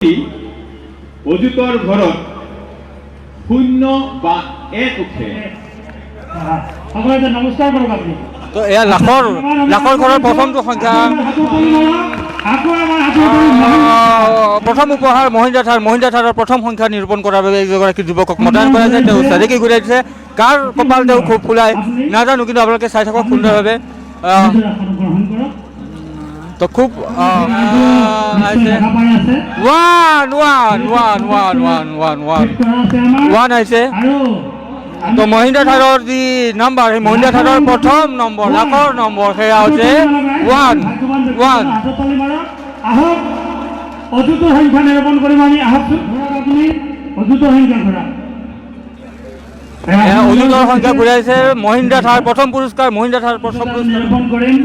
অযুতৰ ঘৰত 0 বা 1 উঠে। সকলোকে নমস্কাৰ কৰক আপুনি। তো এয়া লাখৰ ঘৰৰ প্ৰথমটো সংখ্যা প্ৰথম উপহাৰ মহিন্দ্ৰা থাৰৰ প্ৰথম সংখ্যা নিৰূপণ কৰাৰ বাবে এগৰাকী যুৱকক মতায়ন কৰা হৈছে। তেওঁ চাৰিকি ঘূৰাই দিছে। কাৰ কপাল তেওঁ খুব ফুলাই নাজানো, কিন্তু আপোনালোকে চাই থাকক সুন্দৰভাৱে। তো খুব ওৱান আহিছে। তো মহিন্দ্ৰা থাৰৰ যি নম্বৰ, সেই মহিন্দ্ৰা থাৰৰ প্ৰথম নম্বৰ, লাখৰ নম্বৰ, সেয়া হৈছে 1। অযুত সংখ্যা নিৰূপণ কৰিম আমি। আহকচোন আপুনি অযুত সংখ্যা ঘূৰা। অযুতৰ সংখ্যা ঘূৰাইছে মহিন্দ্ৰা থাৰ প্ৰথম পুৰস্কাৰ। মহিন্দ্ৰা থাৰ প্ৰথম পুৰস্কাৰ নিৰূপণ কৰিম।